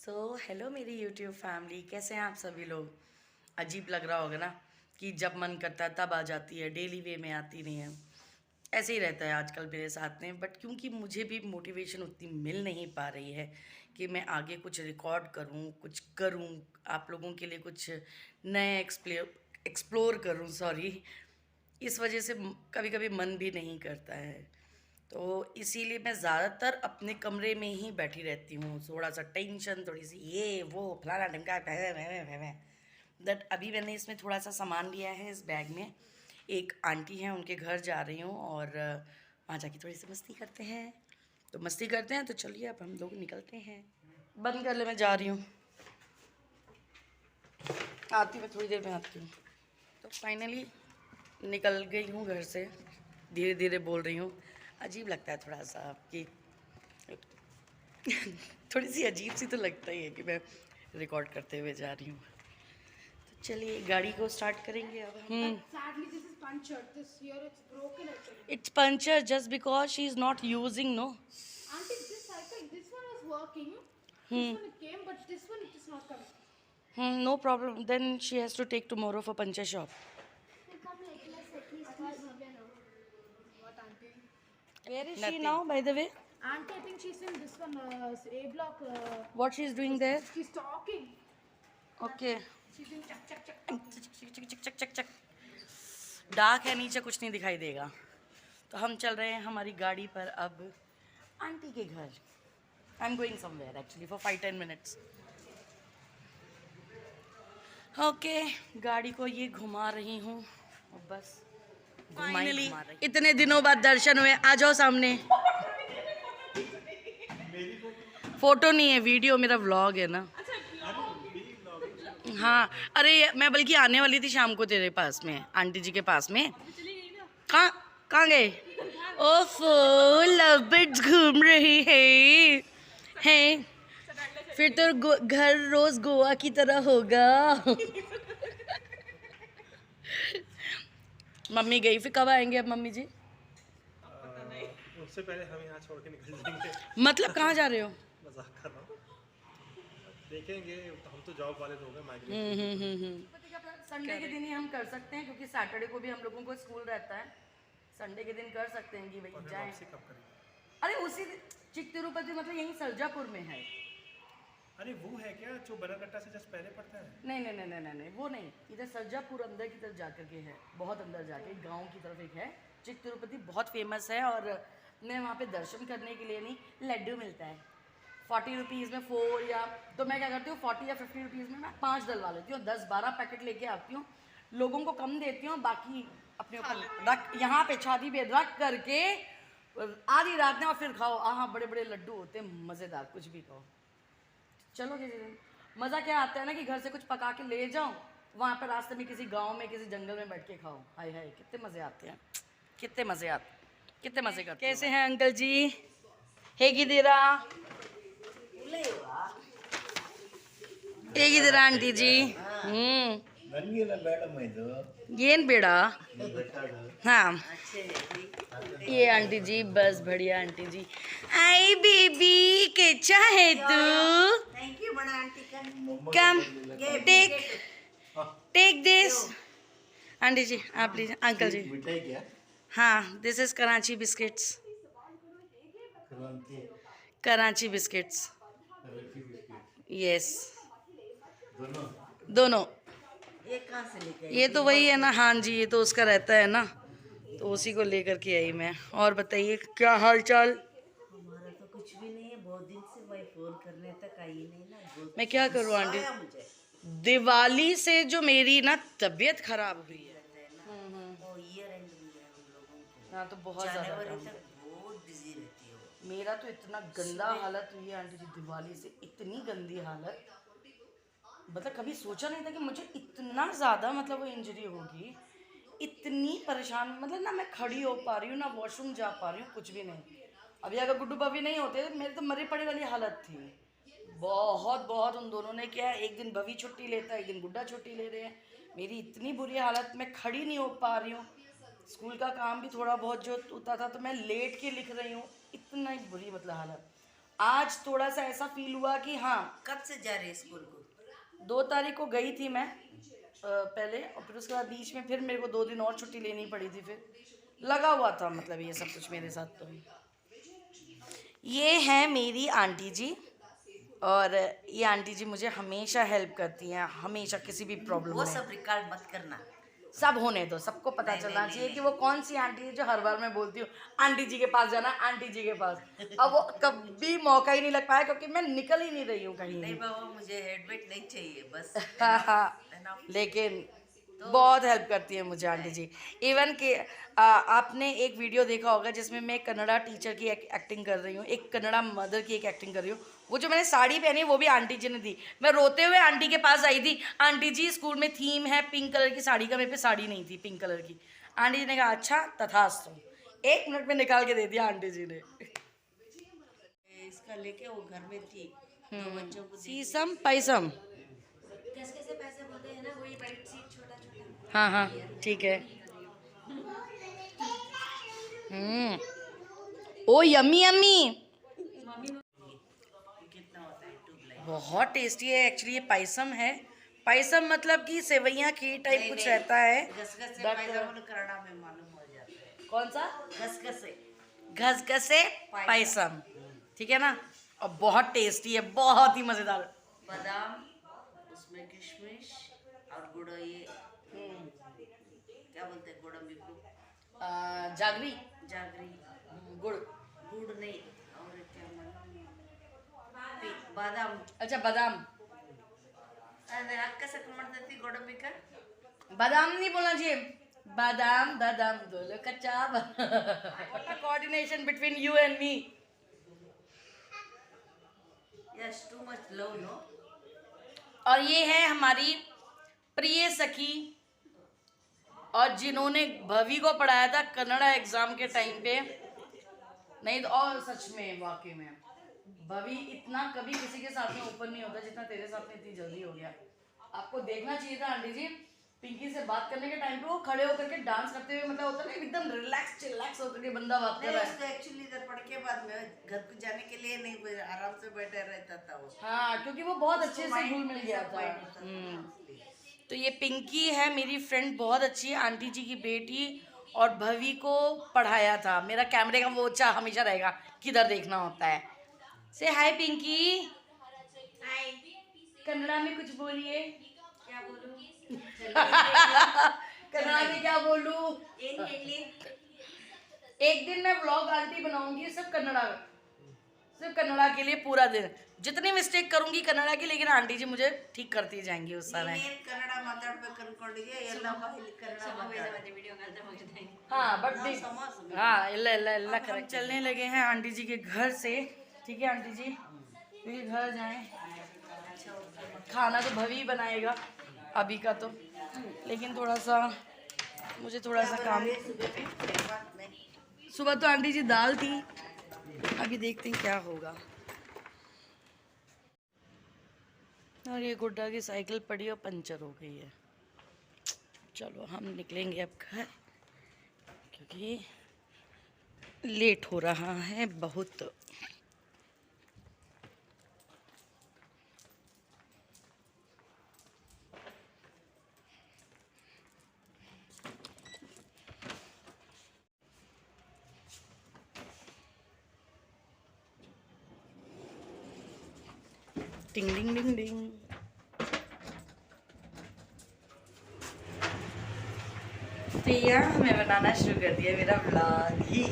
Hello मेरी YouTube family, कैसे हैं आप सभी लोग। अजीब लग रहा होगा ना कि जब मन करता है तब आ जाती है, डेली वे में आती नहीं है। ऐसे ही रहता है आजकल मेरे साथ में, बट क्योंकि मुझे भी मोटिवेशन उतनी मिल नहीं पा रही है कि मैं आगे कुछ रिकॉर्ड करूं, कुछ करूं, आप लोगों के लिए कुछ नए एक्सप्लोर करूं, सॉरी। इस वजह से कभी कभी मन भी नहीं करता है, तो इसीलिए मैं ज़्यादातर अपने कमरे में ही बैठी रहती हूँ। थोड़ा सा टेंशन, थोड़ी सी ये वो फलाना ढमका दैट। अभी मैंने इसमें थोड़ा सा सामान लिया है इस बैग में। एक आंटी हैं, उनके घर जा रही हूँ और वहाँ जाके थोड़ी सी मस्ती करते हैं। तो मस्ती करते हैं, तो चलिए अब हम लोग निकलते हैं। बंद कर ले, मैं जा रही हूँ, आती मैं थोड़ी देर में आती हूँ। तो फाइनली निकल गई हूँ घर से, धीरे धीरे बोल रही हूँ। अजीब लगता है थोड़ा सा कि थोड़ी सी अजीब सी तो लगता ही है कि मैं रिकॉर्ड करते हुए जा रही हूँ। तो चलिए गाड़ी को स्टार्ट करेंगे अब हम। Sadly, this is punctured. This here it's broken actually. It's puncture just because she is not using, no. Auntie, this cycle, this one was working. This one it came, but this one it is not coming. No problem, then she has to take tomorrow for puncture shop. Come like let's at least call Bhavya now. What auntie? Where is she now by the way? Auntie, I think she's in this one A block. What she is doing there? She's talking. Okay. She's in chak chak chak. चक चक चक चक। Dark है, नीचे कुछ नहीं दिखाई देगा। तो हम चल रहे हैं हमारी गाड़ी पर अब आंटी के घर। I am going somewhere actually for 5-10 minutes. Okay, गाड़ी को ये घुमा रही हूँ और बस फाइनली इतने दिनों बाद दर्शन हुए। आ जाओ सामने। फोटो नहीं है, वीडियो, मेरा व्लॉग है ना। हाँ, अरे मैं बल्कि आने वाली थी शाम को तेरे पास में, आंटी जी के पास में। कहाँ कहाँ गए? ओफो, लव बर्ड्स घूम रही है। फिर तो घर रोज गोवा की तरह होगा। मम्मी गई, फिर कब आएंगे अब मम्मी जी? उससे पहले हम यहाँ छोड़ के निकल जाएंगे। मतलब कहाँ जा रहे हो? मजाक कर रहा हूँ, देखेंगे। हम तो जॉब वाले लोग हैं, माइग्रेट। संडे के दिन ही हम कर सकते हैं, क्योंकि सैटरडे को भी हम लोगों को स्कूल रहता है। संडे के दिन कर सकते हैं कि भाई जाएं। वापसी कब करेंगे? अरे उसी चिक तिरुपति, मतलब यहीं सरजापुर में है। अरे वो है क्या जो बनरघट्टा से जस्ट पहले पड़ता है? नहीं नहीं नहीं नहीं नहीं, वो नहीं। इधर सरजापुर अंदर की तरफ जाकर के है, बहुत अंदर जाके गांव की तरफ एक है। चिक तिरुपति बहुत फेमस है, और मैं वहाँ पे दर्शन करने के लिए नहीं, लड्डू मिलता है 40 रुपीज़ में 4, या तो मैं क्या करती हूँ 40 या 50 रुपीज़ में मैं 5 डलवा लेती हूँ, 10-12 पैकेट लेके आती हूँ। लोगों को कम देती हूँ, बाकी अपने ऊपर रख, यहाँ पे छाती पे रख करके आधी रात में, और फिर खाओ। हाँ, बड़े बड़े लड्डू होते हैं, मज़ेदार, कुछ भी खाओ। चलो किसी दिन। मज़ा क्या आता है ना कि घर से कुछ पका के ले जाओ, वहाँ पर रास्ते में किसी गांव में किसी जंगल में बैठ के खाओ। हाय हाय, कितने मज़े आते हैं, कितने मज़े आते, कितने मज़े करते। कैसे हैं अंकल जी? ಹೇಗಿದ್ದೀರಾ? ಹೇಗಿದ್ದೀರಾ ಆಂಟಿ ಜಿ? ನನಗೆಲ್ಲ ಬೇಡಮ್ಮ ಇದು ಏನು ಬೇಡ? ಬೇಕಾದ हाँ, ये आंटी जी बस बढ़िया। आंटी जी, आई बेबी कैसा है तू? थैंक यू बड़ा आंटी का। Come take take this. Aunty जी आप लीजिए। अंकल जी, मिठाई क्या हाँ, दिस इज कराची बिस्किट्स। क्रांति कराची बिस्किट्स, रखी बिस्किट यस, दोनों दोनों। ये कहाँ से लेके आई? ये तो वही है ना, हाँ जी, ये तो उसका रहता है ना, तो उसी को लेकर के आई मैं। और बताइए क्या हाल चाल? हमारा तो कुछ भी नहीं है, बहुत दिन से भाई फोन करने तक आई नहीं ना। बहुत मैं क्या करूँ गुस्सा आंटी, आया मुझे दिवाली से जो मेरी ना तबीयत खराब हुई है। रहता है ना। वो ईयर एंड भी है हम लोगों को। हाँ, तो बहुत ज़्यादा जनवरी काम। तक बहुत बिजी रहती है वो। मेरा तो इतना गंदा हालत हुई है आंटी जी दिवाली से, इतनी गंदी हालत, मतलब कभी सोचा नहीं था कि मुझे इतना ज़्यादा मतलब वो इंजरी होगी। इतनी परेशान, मतलब ना मैं खड़ी हो पा रही हूँ, ना वॉशरूम जा पा रही हूँ, कुछ भी नहीं। अभी अगर गुड्डू बबी नहीं होते, मेरी तो मरे पड़े वाली हालत थी। बहुत बहुत उन दोनों ने किया, एक दिन बबी छुट्टी लेता है, एक दिन गुड्डा छुट्टी ले रहे हैं। मेरी इतनी बुरी हालत, मैं खड़ी नहीं हो पा रही हूँ। स्कूल का काम भी थोड़ा बहुत जो होता था तो मैं लेट के लिख रही हूँ, इतना ही बुरी मतलब हालत। आज थोड़ा सा ऐसा फील हुआ कि हाँ, कब से जा रहे हैं स्कूल को? 2 तारीख को गई थी मैं पहले, और फिर उसके बाद बीच में फिर मेरे को 2 दिन और छुट्टी लेनी पड़ी थी, फिर लगा हुआ था मतलब ये सब कुछ मेरे साथ। तो ये है मेरी आंटी जी, और ये आंटी जी मुझे हमेशा हेल्प करती हैं, हमेशा किसी भी प्रॉब्लम वो में। सब रिकॉर्ड मत करना। सब होने दो, सबको पता चलना चाहिए कि वो कौन सी आंटी है जो हर बार मैं बोलती हूँ आंटी जी के पास जाना, आंटी जी के पास। अब वो कभी मौका ही नहीं लग पाया क्योंकि मैं निकल ही नहीं रही हूँ कहीं नहीं भी। बाबा, मुझे हेडवेट नहीं चाहिए बस। enough। लेकिन बहुत हेल्प करती है मुझे आंटी जी। इवन कि आपने एक वीडियो देखा होगा जिसमें मैं कन्नड़ा टीचर की एक्टिंग कर रही हूँ, एक कन्नड़ा मदर की एक एक्टिंग कर रही हूँ। वो जो मैंने साड़ी पहनी वो भी आंटी जी ने दी। मैं रोते हुए आंटी के पास आई थी, आंटी जी स्कूल में थीम है पिंक कलर की साड़ी का, मेरे पे साड़ी नहीं थी पिंक कलर की। आंटी जी ने कहा अच्छा तथास्तु, 1 मिनट में निकाल के दे दिया आंटी जी ने। इसका लेके वो घर में थी, 2 बच्चों को सीसम पैसम, कैसे पैसे बोलते हैं ना, वही वाइट सी छोटा छोटा। हाँ हाँ ठीक है। ओ यम्मी यम्मी, कितना होता है ट्यूबलाइट? बहुत टेस्टी है एक्चुअली। ये पायसम है, पायसम मतलब कि सेवैयाँ खीर टाइप कुछ रहता है। गसगसे But- पायजामा कन्नड़ा में मालूम हो जाता है। कौन सा? गसगसे घसघसे पायसम, ठीक है ना। और बहुत टेस्टी है, बहुत ही मज़ेदार। बादाम, उसमें किशमिश और गुड़, ये क्या बोलते हैं गोडम्बी को? जागरी, जागरी, गुड़, गुड़ नहीं, और क्या मालूम, बादाम। अच्छा बादाम। अरे अक्का सक ಮಾಡ್ತೈತಿ गोडम्बी का? बादाम नहीं बोलना चाहिए, बादाम बादाम दोनों कच्चा। Coordination between you and me. Yes, too much love no. और ये है हमारी प्रिय सखी, और जिन्होंने भवी को पढ़ाया था कन्नड़ा एग्जाम के टाइम पे। नहीं तो और सच में वाकई में भवी इतना कभी किसी के साथ में ओपन नहीं होता जितना तेरे साथ में इतनी जल्दी हो गया। आपको देखना चाहिए था आंटी जी, पिंकी से बात करने के टाइम पे वो खड़े होकर के डांस करते हुए, मतलब होता है ना एकदम रिलैक्स चिलैक्स होकर के बंदा बात कर नहीं, रहा है। उसको एक्चुअली इधर पढ़ के बाद में घर को जाने के लिए नहीं, आराम से बैठे रहता था वो। हाँ, क्योंकि वो बहुत अच्छे से घुल मिल गया था। तो ये पिंकी है मेरी फ्रेंड, बहुत अच्छी है, आंटी जी की बेटी, और भवी को पढ़ाया था। मेरा कैमरे का वो अच्छा हमेशा रहेगा, किधर देखना होता है। से हाय पिंकी, हाय, कन्नड़ा में कुछ बोलिए। क्या बोलूं? कन्नड़ा में क्या बोलूं? ಏನ್ ಹೇಳಿ? एक दिन मैं व्लॉग आंटी बनाऊंगी सिर्फ कन्नड़ा के लिए पूरा दिन। जितनी मिस्टेक करूंगी कन्नड़ा की, लेकिन आंटी जी मुझे ठीक करती जाएंगी उस समय। ನೀನೇನ್ ಕನ್ನಡ ಮಾತಾಡ್ಬೇಕು ಅನ್ಕೊಂಡಿದ್ಯಾ? ಎಲ್ಲ ಇಲ್ಲಿ ಕನ್ನಡ ಮಾತಾಡು. ವಿಡಿಯೋ ಕಾಲ್ ಹೋಗಿದ್ದೆ. हाँ बट हाँ इल्ला करेक्ट। चलने लगे हैं आंटी जी के घर से, ठीक है आंटी जी, क्योंकि घर जाएं। खाना तो भवी बनाएगा अभी का तो, लेकिन थोड़ा सा मुझे थोड़ा सा काम। सुबह तो आंटी जी दाल थी, अभी देखते हैं क्या होगा। और ये गुड्डा की साइकिल पड़ी और पंचर हो गई है। चलो हम निकलेंगे अब घर, क्योंकि लेट हो रहा है बहुत। टिंग डिंग डिंग डिंग। तो यहाँ मैं बनाना शुरू कर दिया मेरा व्लॉग ही।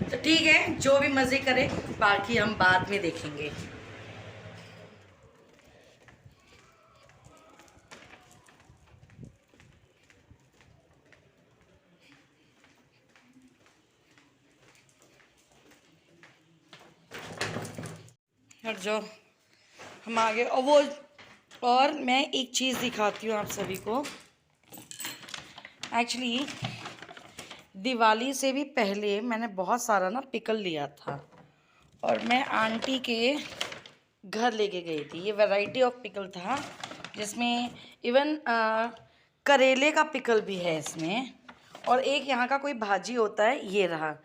तो ठीक है, जो भी मज़े करे बाकी हम बाद में देखेंगे। हट जाओ, हम आगे। और वो, और मैं एक चीज़ दिखाती हूँ आप सभी को। एक्चुअली दिवाली से भी पहले मैंने बहुत सारा ना पिकल लिया था, और मैं आंटी के घर लेके गई थी। ये वैरायटी ऑफ पिकल था, जिसमें इवन करेले का पिकल भी है इसमें, और एक यहाँ का कोई भाजी होता है, ये रहा।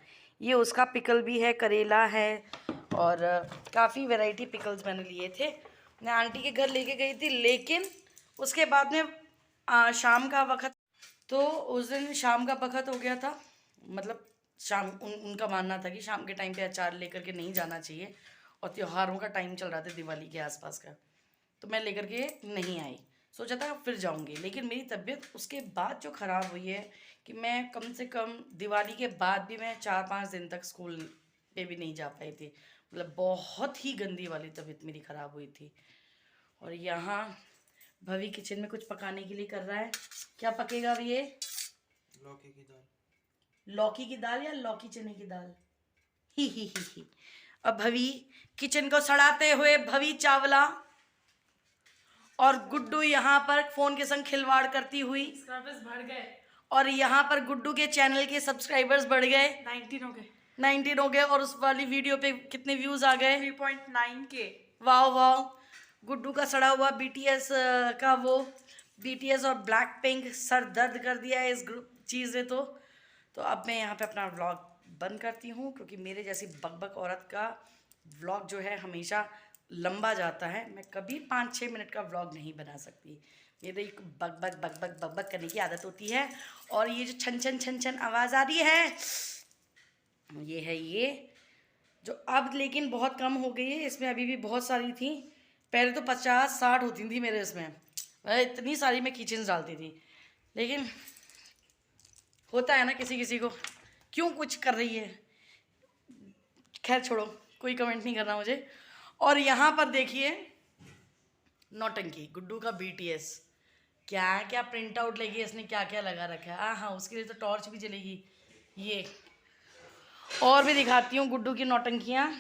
ये उसका पिकल भी है, करेला है और काफ़ी वैरायटी पिकल्स मैंने लिए थे। मैं आंटी के घर लेके गई थी, लेकिन उसके बाद में शाम का वक्त, तो उस दिन शाम का वक्त हो गया था। मतलब शाम उनका मानना था कि शाम के टाइम पे अचार लेकर के नहीं जाना चाहिए, और त्योहारों का टाइम चल रहा था, दिवाली के आसपास का, तो मैं लेकर के नहीं आई। सोचा था फिर जाऊंगी, लेकिन मेरी तबीयत उसके बाद जो ख़राब हुई है कि मैं कम से कम दिवाली के बाद भी मैं 4-5 दिन तक स्कूल पे भी नहीं जा पाई थी। मतलब बहुत ही गंदी वाली तबीयत मेरी ख़राब हुई थी। और यहाँ भवी किचन में कुछ पकाने के लिए कर रहा है। क्या पकेगा अभी ये? लौकी की दाल। लौकी की दाल या लौकी चने की दाल? ही। अब भवी किचन को सड़ाते हुए भवी चावला, और गुड्डू यहाँ पर फोन के संग खिलवाड़ करती हुई। सब्सक्राइबर्स बढ़ गए, और यहाँ पर गुड्डू के चैनल के सब्सक्राइबर्स बढ़ गए, 19 हो गए, 19 हो गए। और उस वाली वीडियो पे कितने व्यूज आ गए? 3.9 के। वाह वाह। गुड्डू का सड़ा हुआ बीटीएस का वो बीटीएस और ब्लैक पिंक सर दर्द कर दिया है इस ग्रुप चीज़ ने। तो अब मैं यहाँ पे अपना व्लॉग बंद करती हूँ, क्योंकि मेरे जैसी बकबक औरत का व्लॉग जो है हमेशा लंबा जाता है। मैं कभी 5-6 मिनट का व्लॉग नहीं बना सकती। मेरे एक बकबक करने की आदत होती है। और ये जो छन छन आवाज़ आ रही है, ये है ये जो अब लेकिन बहुत कम हो गई है। इसमें अभी भी बहुत सारी थी, पहले तो 50-60 होती थी मेरे इसमें। इतनी सारी मैं किचन्स डालती थी, लेकिन होता है ना किसी किसी को, क्यों कुछ कर रही है। खैर छोड़ो, कोई कमेंट नहीं करना मुझे। और यहाँ पर देखिए नौटंकी, गुड्डू का बीटीएस, क्या क्या प्रिंट आउट लेगी इसने, क्या क्या लगा रखा है। हाँ, उसके लिए तो टॉर्च भी जलेगी। ये और भी दिखाती हूँ गुड्डू की नौटंकियाँ।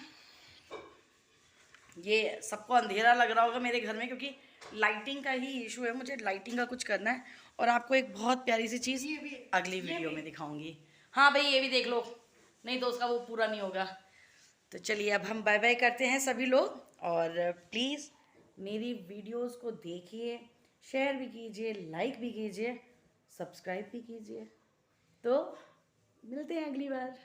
ये सबको अंधेरा लग रहा होगा मेरे घर में, क्योंकि लाइटिंग का ही इशू है। मुझे लाइटिंग का कुछ करना है, और आपको एक बहुत प्यारी सी चीज़ अगली वीडियो में दिखाऊंगी। हाँ भाई, ये भी देख लो, नहीं तो उसका वो पूरा नहीं होगा। तो चलिए अब हम बाय बाय करते हैं सभी लोग, और प्लीज़ मेरी वीडियोस को देखिए, शेयर भी कीजिए, लाइक भी कीजिए, सब्सक्राइब भी कीजिए। तो मिलते हैं अगली बार।